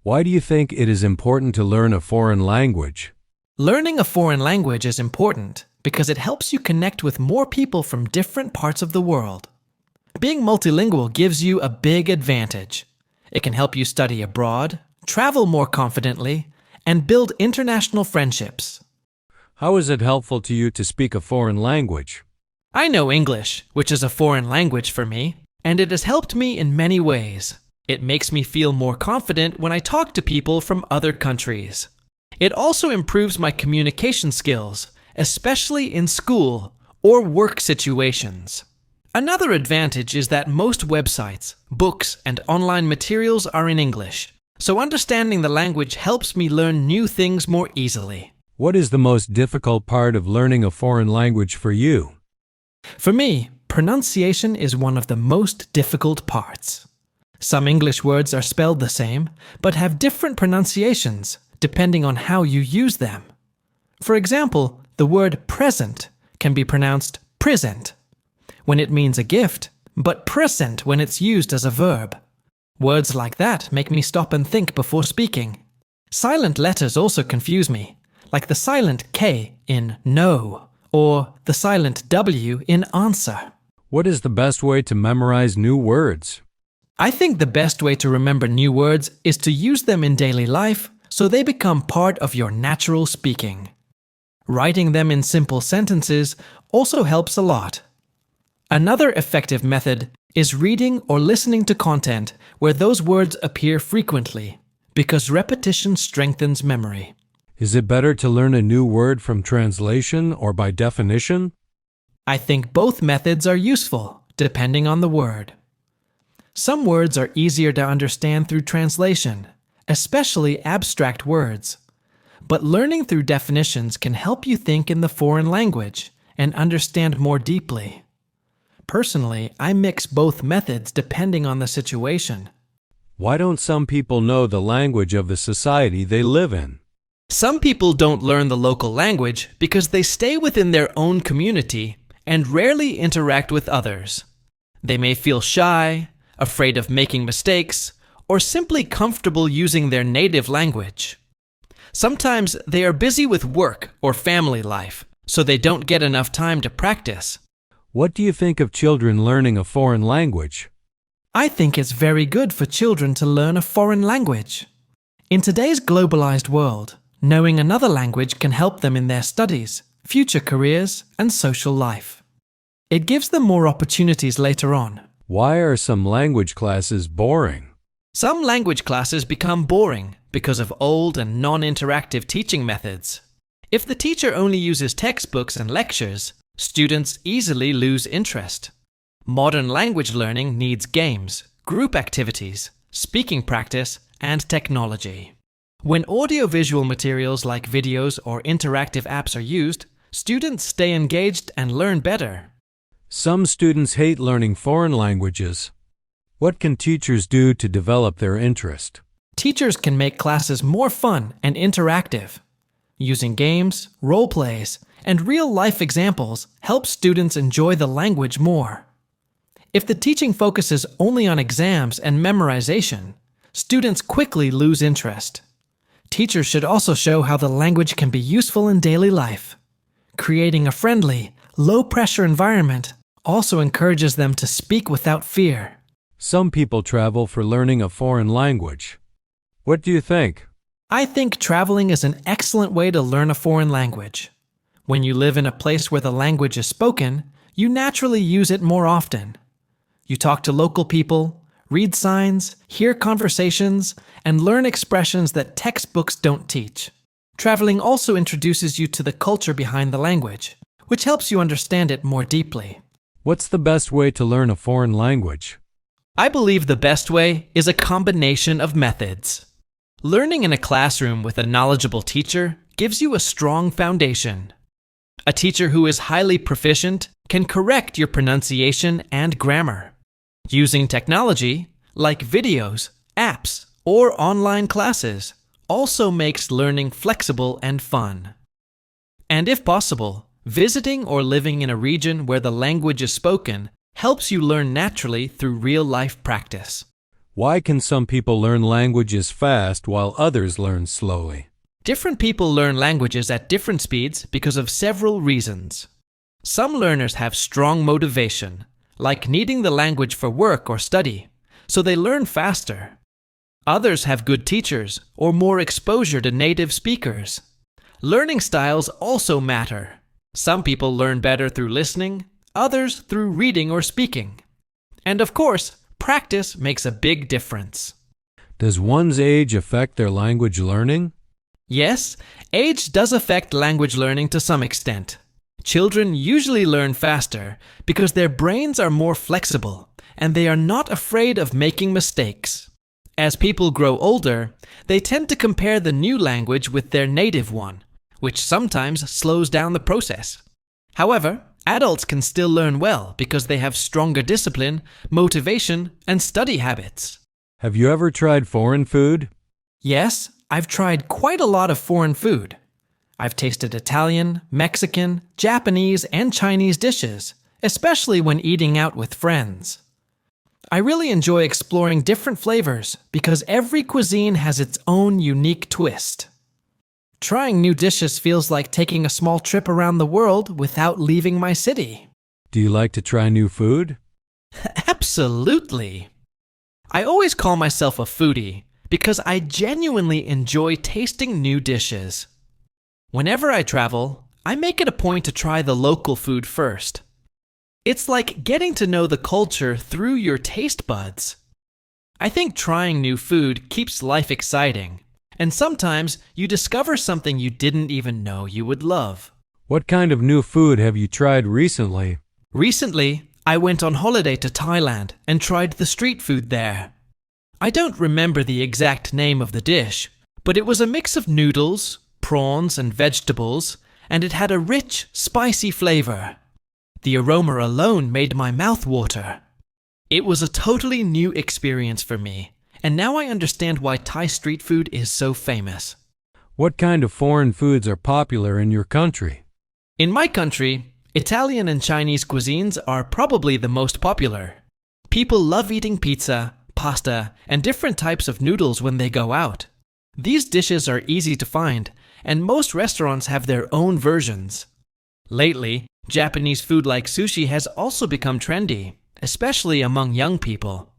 Why do you think it is important to learn a foreign language? Learning a foreign language is important because it helps you connect with more people from different parts of the world. Being multilingual gives you a big advantage. It can help you study abroad, travel more confidently, and build international friendships. How is it helpful to you to speak a foreign language? I know English, which is a foreign language for me, and it has helped me in many ways. It makes me feel more confident when I talk to people from other countries. It also improves my communication skills, especially in school or work situations. Another advantage is that most websites, books, and online materials are in English, so understanding the language helps me learn new things more easily. What is the most difficult part of learning a foreign language for you? For me, pronunciation is one of the most difficult parts. Some English words are spelled the same, but have different pronunciations depending on how you use them. For example, the word present can be pronounced present when it means a gift, but present when it's used as a verb. Words like that make me stop and think before speaking. Silent letters also confuse me, like the silent K in no, or the silent W in answer. What is the best way to memorize new words? I think the best way to remember new words is to use them in daily life so they become part of your natural speaking. Writing them in simple sentences also helps a lot. Another effective method is reading or listening to content where those words appear frequently, because repetition strengthens memory. Is it better to learn a new word from translation or by definition? I think both methods are useful, depending on the word. Some words are easier to understand through translation, especially abstract words. But learning through definitions can help you think in the foreign language and understand more deeply. Personally, I mix both methods depending on the situation. Why don't some people know the language of the society they live in? Some people don't learn the local language because they stay within their own community and rarely interact with others. They may feel shy, afraid of making mistakes, or simply comfortable using their native language. Sometimes they are busy with work or family life, so they don't get enough time to practice. What do you think of children learning a foreign language? I think it's very good for children to learn a foreign language. In today's globalized world, knowing another language can help them in their studies, future careers, and social life. It gives them more opportunities later on. Why are some language classes boring? Some language classes become boring because of old and non-interactive teaching methods. If the teacher only uses textbooks and lectures, students easily lose interest. Modern language learning needs games, group activities, speaking practice, and technology. When audiovisual materials like videos or interactive apps are used, students stay engaged and learn better. Some students hate learning foreign languages. What can teachers do to develop their interest? Teachers can make classes more fun and interactive. Using games, role plays, and real-life examples helps students enjoy the language more. If the teaching focuses only on exams and memorization, students quickly lose interest. Teachers should also show how the language can be useful in daily life. Creating a friendly, low-pressure environment also encourages them to speak without fear. Some people travel for learning a foreign language. What do you think? I think traveling is an excellent way to learn a foreign language. When you live in a place where the language is spoken, you naturally use it more often. You talk to local people, read signs, hear conversations, and learn expressions that textbooks don't teach. Traveling also introduces you to the culture behind the language, which helps you understand it more deeply. What's the best way to learn a foreign language? I believe the best way is a combination of methods. Learning in a classroom with a knowledgeable teacher gives you a strong foundation. A teacher who is highly proficient can correct your pronunciation and grammar. Using technology, like videos, apps, or online classes, also makes learning flexible and fun. And if possible, visiting or living in a region where the language is spoken helps you learn naturally through real-life practice. Why can some people learn languages fast while others learn slowly? Different people learn languages at different speeds because of several reasons. Some learners have strong motivation, like needing the language for work or study, so they learn faster. Others have good teachers or more exposure to native speakers. Learning styles also matter. Some people learn better through listening, others through reading or speaking. And of course, practice makes a big difference. Does one's age affect their language learning? Yes, age does affect language learning to some extent. Children usually learn faster because their brains are more flexible and they are not afraid of making mistakes. As people grow older, they tend to compare the new language with their native one, which sometimes slows down the process. However, adults can still learn well because they have stronger discipline, motivation, and study habits. Have you ever tried foreign food? Yes, I've tried quite a lot of foreign food. I've tasted Italian, Mexican, Japanese, and Chinese dishes, especially when eating out with friends. I really enjoy exploring different flavors because every cuisine has its own unique twist. Trying new dishes feels like taking a small trip around the world without leaving my city. Do you like to try new food? Absolutely. I always call myself a foodie because I genuinely enjoy tasting new dishes. Whenever I travel, I make it a point to try the local food first. It's like getting to know the culture through your taste buds. I think trying new food keeps life exciting, and sometimes you discover something you didn't even know you would love. What kind of new food have you tried recently? Recently, I went on holiday to Thailand and tried the street food there. I don't remember the exact name of the dish, but it was a mix of noodles, prawns, and vegetables, and it had a rich, spicy flavor. The aroma alone made my mouth water. It was a totally new experience for me, and now I understand why Thai street food is so famous. What kind of foreign foods are popular in your country? In my country, Italian and Chinese cuisines are probably the most popular. People love eating pizza, pasta, and different types of noodles when they go out. These dishes are easy to find, and most restaurants have their own versions. Lately, Japanese food like sushi has also become trendy, especially among young people.